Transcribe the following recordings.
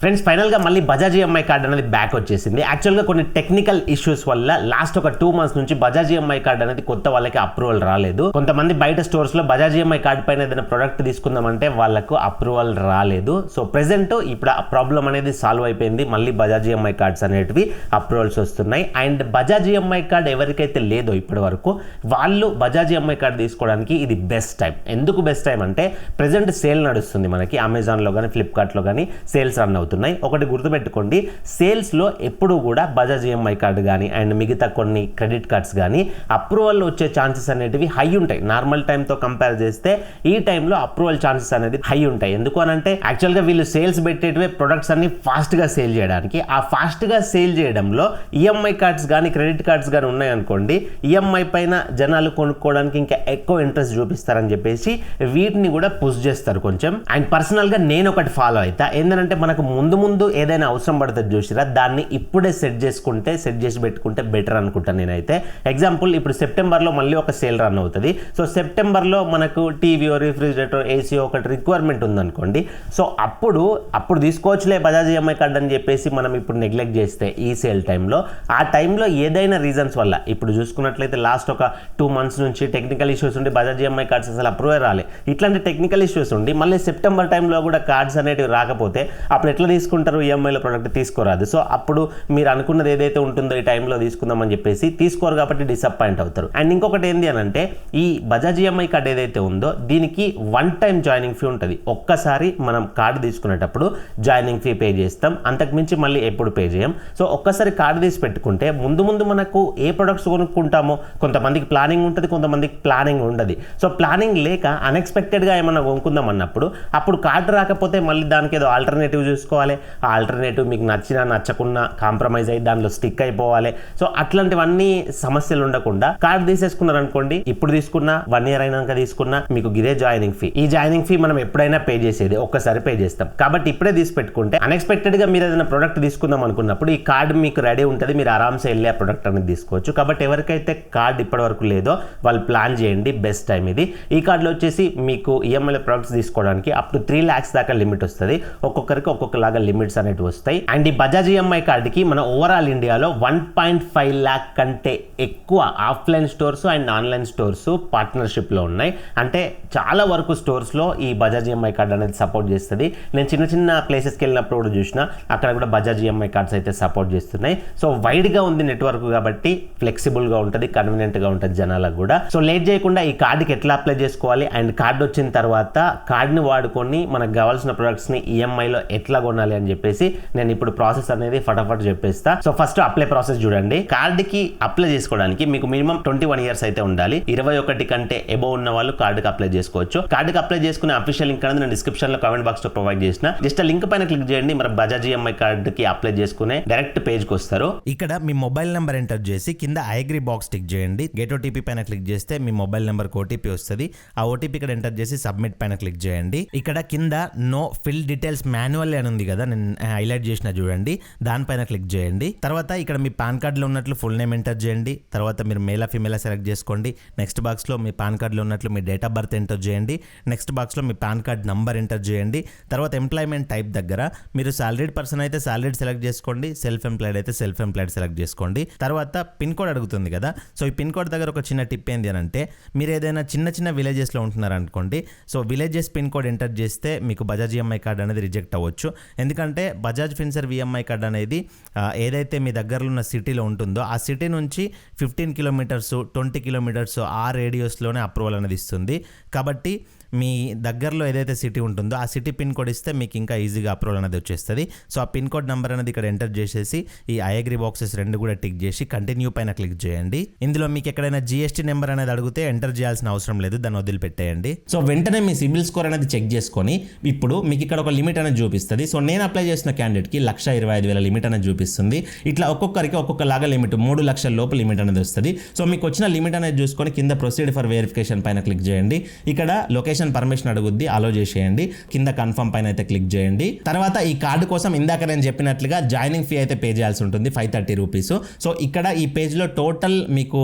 Friends ఫైనల్గా మళ్ళీ Bajaj EMI card అనేది బ్యాక్ వచ్చేసింది. యాక్చువల్గా కొన్ని టెక్నికల్ ఇష్యూస్ వల్ల లాస్ట్ ఒక 2 months నుంచి బజాజ్ ఈఎంఐ కార్డ్ అనేది కొత్త వాళ్ళకి అప్రూవల్ రాలేదు. కొంతమంది బయట స్టోర్స్ లో బజాజ్ ఈఎంఐ కార్డ్ పైన ఏదైనా ప్రొడక్ట్ తీసుకుందామంటే వాళ్ళకు అప్రూవల్ రాలేదు. సో ప్రెసెంట్ ఇప్పుడు ఆ ప్రాబ్లం అనేది సాల్వ్ అయిపోయింది. మళ్ళీ బజాజ్ ఈఎంఐ కార్డ్స్ అనేటివి అప్రూవల్స్ వస్తున్నాయి. అండ్ బజాజ్ ఈఎంఐ కార్డ్ ఎవరికైతే లేదో ఇప్పటి వరకు వాళ్ళు బజాజ్ ఈఎంఐ కార్డ్ తీసుకోవడానికి ఇది బెస్ట్ టైం. ఎందుకు బెస్ట్ టైం అంటే ప్రెసెంట్ సేల్ నడుస్తుంది మనకి అమెజాన్లో కానీ ఫ్లిప్కార్ట్లో కానీ సేల్స్ రన్ అవుతుంది. ఒకటి గుర్తుపెట్టుకోండి, సేల్స్ లో ఎప్పుడు కూడా బజాజ్ ఈఎంఐ కార్డు కానీ అండ్ మిగతా కొన్ని క్రెడిట్ కార్డ్స్ కానీ అప్రూవల్ వచ్చే ఛాన్సెస్ అనేటివి హై ఉంటాయి. నార్మల్ టైంతో కంపేర్ చేస్తే ఈ టైంలో అప్రూవల్ ఛాన్సెస్ అనేది హై ఉంటాయి. ఎందుకు అని అంటే యాక్చువల్గా వీళ్ళు సేల్స్ పెట్టేటివే ప్రొడక్ట్స్ అన్ని ఫాస్ట్గా సేల్ చేయడానికి. ఆ ఫాస్ట్గా సేల్ చేయడంలో ఈఎంఐ కార్డ్స్ కానీ క్రెడిట్ కార్డ్స్ కానీ ఉన్నాయనుకోండి, ఈఎంఐ పైన జనాలు కొనుక్కోవడానికి ఇంకా ఎక్కువ ఇంట్రెస్ట్ చూపిస్తారని చెప్పేసి వీటిని కూడా పుష్ చేస్తారు కొంచెం. అండ్ పర్సనల్గా నేను ఒకటి ఫాలో అవుతా, ఏంటంటే మనకు ముందు ఏదైనా అవసరం పడుతుంది చూసిరా, దాన్ని ఇప్పుడే సెట్ చేసి పెట్టుకుంటే బెటర్ అనుకుంటాను నేనైతే. ఎగ్జాంపుల్ ఇప్పుడు సెప్టెంబర్లో మళ్ళీ ఒక సేల్ రన్ అవుతుంది. సో సెప్టెంబర్లో మనకు టీవీయో రిఫ్రిజిరేటర్ ఏసీయో ఒకటి రిక్వైర్మెంట్ ఉందనుకోండి, సో అప్పుడు తీసుకోవచ్చులే బజాజ్ ఈఎంఐ కార్డ్ అని చెప్పేసి మనం ఇప్పుడు నెగ్లెక్ట్ చేస్తే ఈ సేల్ టైంలో, ఆ టైంలో ఏదైనా రీజన్స్ వల్ల ఇప్పుడు చూసుకున్నట్లయితే లాస్ట్ ఒక 2 months నుంచి టెక్నికల్ ఇష్యూస్ ఉండి బజాజ్ ఈఎంఐ కార్డ్స్ అసలు అప్రూవ్ రాలే. ఇట్లాంటి టెక్నికల్ ఇష్యూస్ ఉండి మళ్ళీ సెప్టెంబర్ టైంలో కూడా కార్డ్స్ అనేటివి రాకపోతే అప్పుడు ఎట్లా తీసుకుంటారు? ఈఎంఐలో ప్రోడక్ట్ తీసుకోరాదు. సో అప్పుడు మీరు అనుకున్నది ఏదైతే ఉంటుందో ఈ టైంలో తీసుకుందామని చెప్పేసి తీసుకోరు కాబట్టి డిసప్పాయింట్ అవుతారు. అండ్ ఇంకొకటి ఏంటి అని అంటే ఈ బజాజ్ ఈఎంఐ కార్డ్ ఏదైతే ఉందో దీనికి 1 time జాయినింగ్ ఫీ ఉంటుంది. ఒక్కసారి మనం కార్డు తీసుకునేటప్పుడు జాయినింగ్ ఫీ పే చేస్తాం, అంతకుమించి మళ్ళీ ఎప్పుడు పే చేయం. సో ఒక్కసారి కార్డు తీసి పెట్టుకుంటే ముందు మనకు ఏ ప్రొడక్ట్స్ కొనుక్కుంటామో కొంతమందికి ప్లానింగ్ ఉంటుంది, కొంతమందికి ప్లానింగ్ ఉండదు. సో ప్లానింగ్ లేక అన్ఎక్స్పెక్టెడ్గా ఏమన్నా కొనుక్కుందాం అన్నప్పుడు అప్పుడు కార్డు రాకపోతే మళ్ళీ దానికి ఏదో ఆల్టర్నేటివ్ చూసుకోవాలి. ఆ ఆల్టర్నేటివ్ మీకు నచ్చినా నచ్చకున్నా కాంప్రమైజ్ అయ్యి దానిలో స్టిక్ అయిపోవాలి. సో అట్లాంటివన్నీ సమస్యలు ఉండకుండా కార్డు తీసేసుకున్నారు అనుకోండి, ఇప్పుడు తీసుకున్నా 1 year అయినాక తీసుకున్నా మీకు గిదే జాయినింగ్ ఫీ. ఈ జాయినింగ్ ఫీ మనం ఎప్పుడైనా పే చేసేది, ఒక్కసారి పే చేస్తాం. కాబట్టి ఇప్పుడే తీసి పెట్టుకుంటే అన్ఎక్స్పెక్టెడ్ గా మీరు ఏదైనా ప్రొడక్ట్ తీసుకుందాం అనుకున్నప్పుడు ఈ కార్డు మీకు రెడీ ఉంటుంది, మీరు ఆరామ్సే వెళ్ళి ఆ ప్రొడక్ట్ అనేది తీసుకోవచ్చు. కాబట్టి ఎవరికైతే కార్డు ఇప్పటి వరకు లేదో వాళ్ళు ప్లాన్ చేయండి, బెస్ట్ టైం ఇది. ఈ కార్డులో వచ్చేసి మీకు ఈఎంఐలో ప్రొడక్ట్స్ తీసుకోవడానికి అప్ టు 3 lakhs దాకా లిమిట్ వస్తుంది. ఒక్కొక్కరికి ఒక్కొక్కలాగా లిమిట్స్ అనేవి వస్తాయి. అండ్ ఈ బజాజ్ ఈఎంఐ కార్డుకి మన ఓవరాల్ ఇండియాలో 1.5 lakh కంటే ఎక్కువ offline stores and online stores పార్ట్నర్షిప్లో ఉన్నాయి. అంటే చాలా వరకు స్టోర్స్లో ఈ బజాజ్ ఈఎంఐ కార్డ్ అనేది సపోర్ట్ చేస్తుంది. నేను చిన్న ప్లేసెస్కి వెళ్ళినప్పుడు కూడా చూసిన అక్కడ కూడా బజాజ్ ఈఎంఐ కార్డ్స్ అయితే సపోర్ట్ చేస్తున్నాయి. సో వైడ్గా ఉంది నెట్వర్క్ కాబట్టి ఫ్లెక్సిబుల్గా ఉంటుంది, కన్వీనియంట్గా ఉంటుంది జనాలకు కూడా. సో లేట్ చేయకుండా ఈ కార్డుకి ఎట్లా అప్లై చేసుకోవాలి అండ్ కార్డు వచ్చిన తర్వాత కార్డుని వాడుకొని మనకు కావాల్సిన ప్రొడక్ట్స్ని ఈఎంఐలో ఎట్లా కొనాలి అని చెప్పేసి నేను ఇప్పుడు ప్రాసెస్ అనేది ఫటాఫట్ చెప్పేస్తా. సో ఫస్ట్ అప్లై ప్రాసెస్ చూడండి. కార్డుకి అప్లై చేసుకోవడానికి మీకు మినిమం 21 years అయితే ఉండాలి. 21 కంటే ఎబో ఉన్న వాళ్ళు కార్డుకి అప్లై చేసుకోవచ్చు. కార్డుకి అప్లై చేసుకునే అఫీషియల్ లింక్ అనేది నేను డిస్క్రిప్షన్ లో కామెంట్ బాక్స్ లో ప్రొవైడ్ చేసిన. జస్ట్ లింక్ పైన క్లిక్ చేయండి, మరి బజాజ్ ఈఎంఐ కార్డుకి అప్లై చేసుకునే డైరెక్ట్ పేజ్ కి వస్తారు. ఇక్కడ మీ మొబైల్ నెంబర్ ఎంటర్ చేసి కింద ఐ అగ్రీ బాక్స్ టిక్ చేయండి. గెట్ ఓటీపీ పైన క్లిక్ చేస్తే మీ మొబైల్ నెంబర్ కి ఓటీపీ వస్తుంది. ఆ ఓటీపీ ఇక్కడ ఎంటర్ చేసి సబ్మిట్ పైన క్లిక్ చేయండి. ఇక్కడ కింద నో ఫిల్ డీటెయిల్స్ మాన్యువల్ అని ఉంది కదా, నేను హైలైట్ చేసిన చూడండి, దానిపైన క్లిక్ చేయండి. తర్వాత ఇక్కడ మీ పాన్ కార్డులో ఉన్నట్లు ఫుల్ నేమ్ ఎంటర్ చేయండి. తర్వాత మీరు మేలా ఫీమేలా సెలెక్ట్ చేసుకోండి. నెక్స్ట్ బాక్స్లో మీ పాన్ కార్డులో ఉన్నట్లు మీ డేట్ ఆఫ్ బర్త్ ఎంటర్ చేయండి. నెక్స్ట్ బాక్స్లో మీ పాన్ కార్డ్ నంబర్ ఎంటర్ చేయండి. తర్వాత ఎంప్లాయ్మెంట్ టైప్ దగ్గర మీరు సాలరీడ్ పర్సన్ అయితే సాలరీడ్ సెలెక్ట్ చేసుకోండి, సెల్ఫ్ ఎంప్లాయిడ్ అయితే సెల్ఫ్ ఎంప్లాయిడ్ సెలెక్ట్ చేసుకోండి. తర్వాత పిన్ కోడ్ అడుగుతుంది కదా, సో ఈ పిన్ కోడ్ దగ్గర ఒక చిన్న టిప్ ఏంటి అని అంటే, మీరు ఏదైనా చిన్న విలేజెస్లో ఉంటున్నారు అనుకోండి, so villages pin code enter చేస్తే మీకు బజాజ్ ఈఎంఐ కార్డ్ అనేది రిజెక్ట్ అవ్వచ్చు. ఎందుకంటే బజాజ్ ఫిన్సర్వ్ ఈఎంఐ కార్డ్ అనేది ఏదైతే మీ దగ్గరలో ఉన్న సిటీలో ఉంటుందో ఆ సిటీ నుంచి 15 kilometers 20 kilometers ఆ రేడియస్లోనే అప్రూవల్ అనేది ఇస్తుంది. కాబట్టి మీ దగ్గరలో ఏదైతే సిటీ ఉంటుందో ఆ సిటీ పిన్ కోడ్ ఇస్తే మీకు ఇంకా ఈజీగా అప్రూవల్ అనేది వచ్చేస్తుంది. సో ఆ పిన్ కోడ్ నెంబర్ అనేది ఇక్కడ ఎంటర్ చేసేసి ఈ ఐ అగ్రీ బాక్సెస్ 2 కూడా టిక్ చేసి కంటిన్యూ పైన క్లిక్ చేయండి. ఇందులో మీకు ఎక్కడైనా జిఎస్టీ నెంబర్ అనేది అడిగితే ఎంటర్ చేయాల్సిన అవసరం లేదు, దాన్ని వదిలిపెట్టేయండి. సో వెంటనే మీ సిబిల్ స్కోర్ అనేది చెక్ చేసుకొని ఇప్పుడు మీకు ఇక్కడ ఒక లిమిట్ అనేది చూపిస్తుంది. సో నేను అప్లై చేసిన క్యాండిడేట్కి 1,25,000 లిమిట్ అనేది చూపిస్తుంది. ఇట్లా ఒక్కొక్కరికి ఒక్కొక్కలాగా లిమిట్ 3 లక్షల లోపు లిమిట్ అనేది వస్తుంది. సో మీకు వచ్చిన లిమిట్ అనేది చూసుకొని కింద ప్రొసీడ్ ఫర్ వెరిఫికేషన్ పైన క్లిక్ చేయండి. ఇక్కడ లొకేషన్ లొకేషన్ పర్మిషన్ అడుగుద్ది, అలో చేసేయండి. కింద కన్ఫర్మ్ పైన అయితే క్లిక్ చేయండి. తర్వాత ఈ కార్డు కోసం ఇందాక నేను చెప్పినట్లుగా జాయినింగ్ ఫీ అయితే పే చేయాల్సి ఉంటుంది 530 రూపీస్. సో ఇక్కడ ఈ పేజ్లో టోటల్ మీకు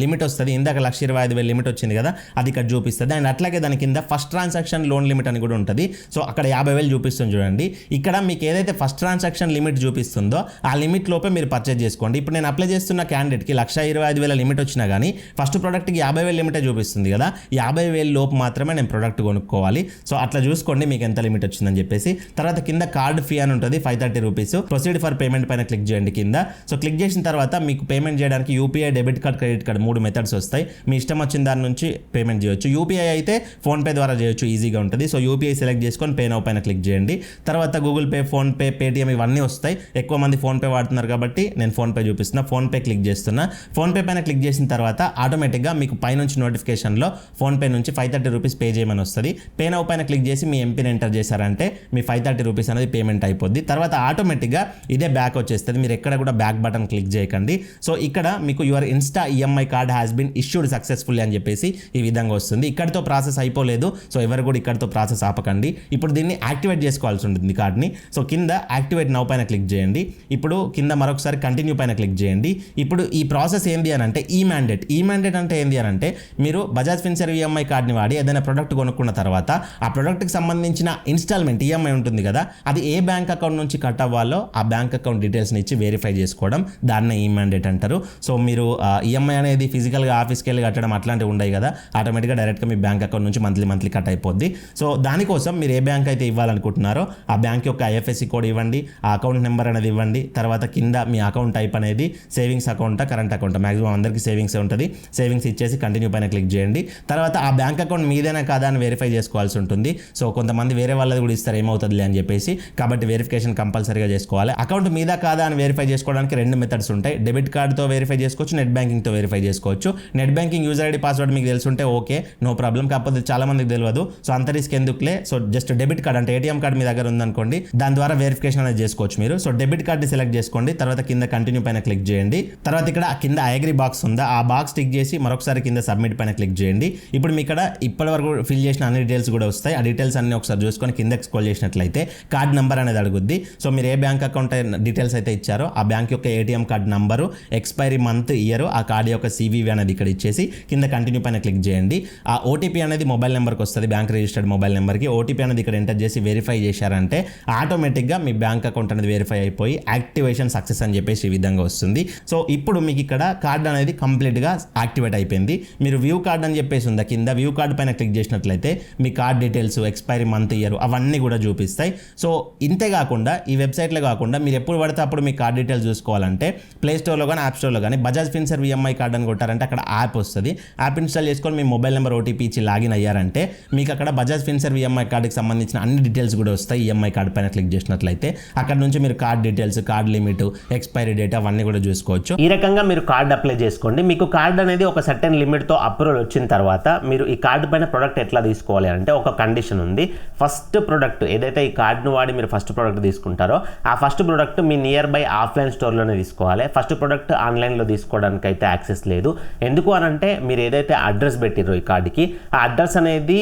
లిమిట్ వస్తుంది. ఇందాక 1,25,000 లిమిట్ వచ్చింది కదా, అది ఇక్కడ చూపిస్తుంది. అండ్ అట్లాగే దాని కింద ఫస్ట్ ట్రాన్సాక్షన్ లోన్ లిమిట్ అని కూడా ఉంటుంది. సో అక్కడ 50,000 చూపిస్తుంది చూడండి. ఇక్కడ మీకు ఏదైతే ఫస్ట్ ట్రాన్సాక్షన్ లిమిట్ చూపిస్తుందో ఆ లిమిట్ లోపే మీరు పర్చేజ్ చేసుకోండి. ఇప్పుడు నేను అప్లై చేస్తున్న క్యాండిడేట్కి 1,25,000 లిమిట్ వచ్చినా కానీ ఫస్ట్ ప్రోడక్ట్కి 50,000 లిమిటే చూపిస్తుంది కదా, 50,000 లోపు మాత్రమే నేను ప్రోడక్ట్ కొనుక్కోవాలి. సో అట్లా చూసుకోండి మీకు ఎంత లిమిట్ వచ్చిందని చెప్పేసి. తర్వాత కింద కార్డ్ ఫీ అని ఉంటుంది 530 రూపీస్. ప్రొసీడ్ ఫర్ పేమెంట్ పైన క్లిక్ చేయండి కింద. సో క్లిక్ చేసిన తర్వాత మీకు పేమెంట్ చేయడానికి UPI, debit card, credit card 3 methods వస్తాయి. మీ ఇష్టం వచ్చిన దాని నుంచి పేమెంట్ చేయొచ్చు. యూపీఐ అయితే ఫోన్పే ద్వారా చేయొచ్చు, ఈజీగా ఉంటుంది. సో యూపీఐ సెలెక్ట్ చేసుకొని పే నౌ పైన క్లిక్ చేయండి. తర్వాత గూగుల్ పే, ఫోన్పే, పేటిఎం ఇవన్నీ వస్తాయి. ఎక్కువ మంది ఫోన్పే వాడుతున్నారు కాబట్టి నేను ఫోన్పే చూపిస్తున్నా. ఫోన్పే క్లిక్ చేస్తున్నా. ఫోన్పే పైన క్లిక్ చేసిన తర్వాత ఆటోమేటిక్గా మీకు పైనుంచి నోటిఫికేషన్లో ఫోన్పే నుంచి 530 రూపీస్ పే చేయమని వస్తుంది. పే నౌ పైన క్లిక్ చేసి మీ ఎంపిన్ ఎంటర్ చేశారంటే మీ 530 రూపీస్ అనేది పేమెంట్ అయిపోద్ది. తర్వాత ఆటోమేటిక్గా ఇదే బ్యాక్ వచ్చేస్తుంది. మీరు ఎక్కడ కూడా బ్యాక్ బటన్ క్లిక్ చేయకండి. సో ఇక్కడ మీకు your insta EMI card has been issued successfully అని చెప్పేసి ఈ విధంగా వస్తుంది. ఇక్కడితో ప్రాసెస్ అయిపోలేదు. సో ఎవరు కూడా ఇక్కడితో ప్రాసెస్ ఆపకండి. ఇప్పుడు దీన్ని యాక్టివేట్ చేసుకోవాల్సి ఉంటుంది కార్డ్ని. సో కింద యాక్టివేట్ నౌ పైన క్లిక్ చేయండి. ఇప్పుడు కింద మరొకసారి కంటిన్యూ పైన క్లిక్ చేయండి. ఇప్పుడు ఈ ప్రాసెస్ ఏంది అని అంటే ఈ మ్యాండేట్ అంటే ఏంది అని అంటే మీరు బజాజ్ ఫిన్సర్వ్ ఈఎంఐ కార్డ్ని వాడి ఏదైనా ప్రోడక్ట్ కొనుక్కున్న తర్వాత ఆ ప్రోడక్ట్కి సంబంధించిన ఇన్స్టాల్మెంట్ ఈఎంఐ ఉంటుంది కదా, అది ఏ బ్యాంక్ అకౌంట్ నుంచి కట్ అవ్వాలో ఆ బ్యాంక్ అకౌంట్ డీటెయిల్స్ని ఇచ్చి వెరిఫై చేసుకోవడం, దాన్నే ఈ మ్యాండేట్ అంటారు. సో మీరు ఈఎంఐ అనేది ఫిజికల్గా ఆఫీస్కి వెళ్ళి కట్టడం అట్లాంటివి ఉండవు కదా, ఆటోమేటిక్గా డైరెక్ట్గా మీ బ్యాంక్ అకౌంట్ నుంచి మంత్లీ కట్ అయిపోద్ది. సో దానికోసం మీరు ఏ బ్యాంక్ అయితే ఇవ్వాలనుకుంటున్నారో ఆ బ్యాంక్ యొక్క ఐఎఫ్ఎస్సి కోడ్ ఇవ్వండి, ఆ అకౌంట్ నెంబర్ అనేది ఇవ్వండి. తర్వాత కింద మీ అకౌంట్ టైప్ అనేది సేవింగ్స్ అకౌంటా, కరెంట్ అకౌంటా, మాక్సిమం అందరికీ సేవింగ్స్ ఉంటుంది. సేవింగ్స్ ఇచ్చేసి కంటిన్యూ పైన క్లిక్ చేయండి. తర్వాత ఆ బ్యాంక్ అకౌంట్ మీదేనా కాదా అని వెరిఫై చేసుకోవాల్సి ఉంటుంది. సో కొంతమంది వేరే వాళ్ళది కూడా ఇస్తారు ఏమవుతుందిలే అని చెప్పేసి, కాబట్టి వెరిఫికేషన్ కంపల్సరీగా చేసుకోవాలి. అకౌంట్ మీద కాదా అని వెరిఫై చేసుకోవడానికి 2 మెథడ్స్ ఉంటాయి. డెబిట్ కార్డ్తో వెరిఫై చేసుకోవచ్చు, నెట్ బ్యాంకింగ్తో వెరిఫై చేసుకోవచ్చు. Net banking user ID password మీకు తెలుసుంటే ఓకే, నో ప్రాబ్లం. కాకపోతే చాలా మందికి తెలియదు. సో అంత రిస్క్ ఎందుకులే. సో జస్ట్ డెబిట్ కార్డ్ అంటే ఏటీఎం కార్డ్ మీ దగ్గర ఉందనుకోండి, దాని ద్వారా వెరిఫికేషన్ అనేది చేసుకోవచ్చు మీరు. సో డెబిట్ కార్డ్ని సెలెక్ట్ చేసుకోండి. తర్వాత కింద కంటిన్యూ పైన క్లిక్ చేయండి. తర్వాత ఇక్కడ కింద ఐ అగ్రీ బాక్స్ ఉందా, ఆ బాక్స్ టిక్ చేసి మరొకసారి కింద సబ్మిట్ పైన క్లిక్ చేయండి. ఇప్పుడు మీ ఇక్కడ ఇప్పటివరకు ఫిల్ చేసిన అన్ని డీటెయిల్స్ కూడా వస్తాయి. ఆ డీటెయిల్స్ అన్ని ఒకసారి చూసుకొని కిందకి స్క్రోల్ చేసినట్లయితే కార్డ్ నెంబర్ అనేది అడుగుద్ది. సో మీరు ఏ బ్యాంక్ అకౌంట్ డీటెయిల్స్ అయితే ఇచ్చారో ఆ బ్యాంక్ యొక్క ATM card number, expiry month, year, ఆ కార్డ్ యొక్క సివివి అనేది ఇక్కడ ఇచ్చేసి కింద కంటిన్యూ పైన క్లిక్ చేయండి. ఆ ఓటీపీ అనేది మొబైల్ నెంబర్కి వస్తుంది, బ్యాంక్ రిజిస్టర్డ్ మొబైల్ నెంబర్కి. ఓటీపీ అనేది ఇక్కడ ఎంటర్ చేసి వెరిఫై చేశారంటే ఆటోమేటిక్గా మీ బ్యాంక్ అకౌంట్ అనేది వెరిఫై అయిపోయి యాక్టివేషన్ సక్సెస్ అని చెప్పేసి ఈ విధంగా వస్తుంది. సో ఇప్పుడు మీకు ఇక్కడ కార్డ్ అనేది కంప్లీట్గా యాక్టివేట్ అయిపోయింది. మీరు వ్యూ కార్డ్ అని చెప్పేసి ఉందా కింద, వ్యూ కార్డ్ పైన క్లిక్ చేసినట్లయితే మీ card details, expiry month, year అవన్నీ కూడా చూపిస్తాయి. సో ఇంతే కాకుండా ఈ వెబ్సైట్లో కాకుండా మీరు ఎప్పుడు పడితే అప్పుడు మీ కార్డ్ డీటెయిల్స్ చూసుకోవాలంటే ప్లే స్టోర్లో కానీ యాప్ స్టోర్లో కానీ బజాజ్ ఫిన్సర్వ్ ఈఎంఐ కార్డ్ అని కొట్టారంటే అక్కడ యాప్ వస్తుంది. యాప్ ఇన్స్టాల్ చేసుకొని మీ మొబైల్ నెంబర్ ఓటీపీ ఇచ్చి లాగిన్ అయ్యారంటే మీకు అక్కడ బజాజ్ ఫిన్సర్వ్ ఈఎంఐ కార్డుకి సంబంధించిన అన్ని డీటెయిల్స్ కూడా వస్తాయి. ఈఎంఐ కార్డ్ పైన క్లిక్ చేసినట్లయితే అక్కడ నుంచి మీరు card details, card limit, expiry date అవన్నీ కూడా చూసుకోవచ్చు. ఈ రకంగా మీరు కార్డ్ అప్లై చేసుకోండి. మీకు కార్డ్ అనేది ఒక సర్టెన్ లిమిట్తో అప్రూవల్ వచ్చిన తర్వాత మీరు ఈ కార్డు పైన ప్రోడక్ట్ ఎట్లా తీసుకోవాలి అంటే ఒక కండిషన్ ఉంది. ఫస్ట్ ప్రోడక్ట్ ఏదైతే ఈ కార్డును వాడి మీరు ఫస్ట్ ప్రోడక్ట్ తీసుకుంటారో ఆ ఫస్ట్ ప్రోడక్ట్ మీ నియర్ బై ఆఫ్లైన్ స్టోర్లోనే తీసుకోవాలి. ఫస్ట్ ప్రోడక్ట్ ఆన్లైన్లో తీసుకోవడానికి అయితే యాక్సెస్ లేదు. ఎందుకు అనంటే మీరు ఏదైతే అడ్రస్ పెట్టిరో ఈ కార్డుకి, ఆ అడ్రస్ అనేది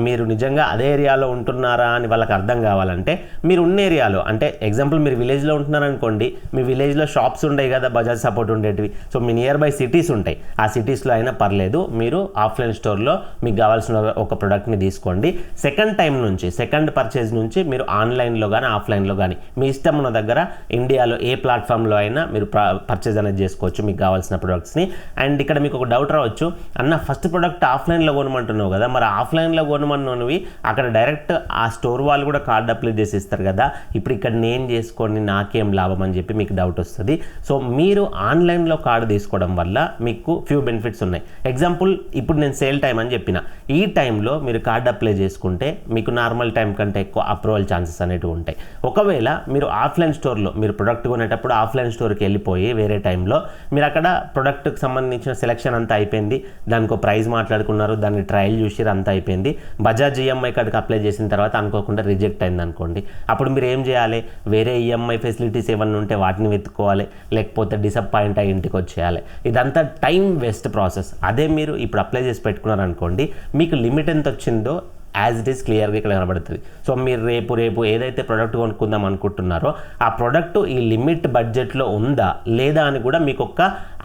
మీరు నిజంగా అదే ఏరియాలో ఉంటున్నారా అని వాళ్ళకి అర్థం కావాలంటే మీరు ఉన్న ఏరియాలో, అంటే ఎగ్జాంపుల్ మీరు విలేజ్లో ఉంటున్నారనుకోండి, మీ విలేజ్లో షాప్స్ ఉంటాయి కదా బజాజ్ సపోర్ట్ ఉండేటివి. So me near by cities ఉంటాయి, ఆ సిటీస్లో అయినా పర్లేదు, మీరు ఆఫ్లైన్ స్టోర్లో మీకు కావాల్సిన ఒక ప్రోడక్ట్ని తీసుకోండి. సెకండ్ పర్చేజ్ నుంచి మీరు ఆన్లైన్లో కానీ ఆఫ్లైన్లో కానీ మీ ఇష్టం ఉన్న దగ్గర ఇండియాలో ఏ ప్లాట్ఫామ్లో అయినా మీరు పర్చేజ్ అనేది చేసుకోవచ్చు మీకు కావాల్సిన ప్రొడక్ట్స్ని. అండ్ ఇక్కడ మీకు ఒక డౌట్ రావచ్చు, అన్న ఫస్ట్ ప్రోడక్ట్ ఆఫ్లైన్లో కొనమంటున్నావు కదా, మరి ఆఫ్లైన్లో కొనమన్నవి అక్కడ డైరెక్ట్ ఆ స్టోర్ వాళ్ళు కూడా కార్డ్ అప్లై చేసి ఇస్తారు కదా, ఇప్పుడు ఇక్కడ నేను చేసుకోండి నాకేం లాభం అని చెప్పి మీకు డౌట్ వస్తుంది. సో మీరు ఆన్లైన్లో కార్డు తీసుకోవడం వల్ల మీకు ఫ్యూ బెనిఫిట్స్ ఉన్నాయి. ఎగ్జాంపుల్ ఇప్పుడు నేను సేల్ టైం అని చెప్పిన, ఈ టైంలో మీరు కార్డ్ అప్లై చేసుకుంటే మీకు నార్మల్ టైం కంటే ఎక్కువ అప్రూవల్ ఛాన్సెస్ అనేవి ఉంటాయి. ఒకవేళ మీరు ఆఫ్లైన్ స్టోర్లో మీరు ప్రొడక్ట్ కొనేటప్పుడు ఆఫ్లైన్ స్టోర్కి వెళ్ళిపోయి వేరే టైంలో మీరు అక్కడ ప్రొడక్ట్కి సంబంధించిన సెలెక్షన్ అంతా అయిపోయింది, దానికి ఒక ప్రైస్ మాట్లాడుకున్నారు, దాన్ని ట్రయల్ చూసిరు, అంతా అయిపోయింది, బజాజ్ ఈఎంఐ కార్డుకి అప్లై చేసిన తర్వాత అనుకోకుండా రిజెక్ట్ అయింది అనుకోండి, అప్పుడు మీరు ఏం చేయాలి, వేరే ఈఎంఐ ఫెసిలిటీస్ ఏమన్నా ఉంటే వాటిని వెతుక్కోవాలి, లేకపోతే డిసప్పాయింట్ అయ్యి ఇంటికి వచ్చేయాలి. ఇదంతా టైం వేస్ట్ ప్రాసెస్. అదే మీరు ఇప్పుడు అప్లై చేసి పెట్టుకున్నారనుకోండి, మీకు లిమిట్ ఎంత వచ్చిందో యాజ్ ఇట్ ఈస్ క్లియర్గా ఇక్కడ కనబడుతుంది. సో మీరు రేపు ఏదైతే ప్రోడక్ట్ కొనుక్కుందాం అనుకుంటున్నారో ఆ ప్రోడక్ట్ ఈ లిమిట్ బడ్జెట్లో ఉందా లేదా అని కూడా మీకు ఒక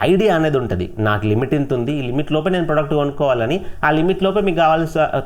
ఐడియా అనేది ఉంటుంది. నాకు లిమిట్ ఇంత ఉంది, ఈ లిమిట్ లోపే నేను ప్రోడక్ట్ కొనుక్కోవాలని, ఆ లిమిట్ లోపే మీకు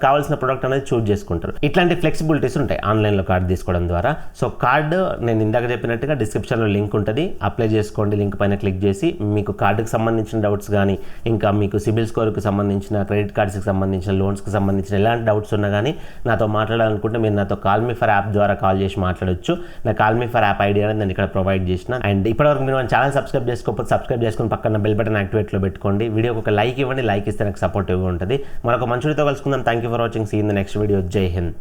కావాల్సిన ప్రోడక్ట్ అనేది చూస్ చేసుకుంటారు. ఇట్లాంటి ఫ్లెక్సిబిలిటీస్ ఉంటాయి ఆన్లైన్లో కార్డు తీసుకోవడం ద్వారా. సో కార్డు నేను ఇందాక చెప్పినట్టుగా డిస్క్రిప్షన్లో లింక్ ఉంటుంది, అప్లై చేసుకోండి. లింక్ పైన క్లిక్ చేసి మీకు కార్డుకి సంబంధించిన డౌట్స్ కానీ, ఇంకా మీకు సిబిల్ స్కోర్కి సంబంధించిన, క్రెడిట్ కార్డ్స్కి సంబంధించిన, లోన్స్కి సంబంధించిన ఎలాంటి డౌట్స్ ఉన్నా కానీ నాతో మాట్లాడాలనుకుంటే మీరు నాతో కాల్ మీ ఫర్ యాప్ ద్వారా కాల్ చేసి మాట్లాడొచ్చు. నా call me for app idea అనేది నేను ఇక్కడ ప్రొవైడ్ చేసిన. అండ్ ఇప్పటివరకు మీరు మన ఛానల్ సబ్స్క్రైబ్ చేసుకోకపోతే సబ్స్క్రైబ్ చేసుకుని పక్కన బెల్ బటన్ యాక్టివేట్లో పెట్టుకోండి. వీడియోకి ఒక లైక్ ఇవ్వండి, లైక్ ఇస్తే నాకు సపోర్టివ్గా ఉంటుంది. మరొక మంచి వీడియోతో కలుసుకుందాం. Thank you for watching. See in the next video. జై హింద్.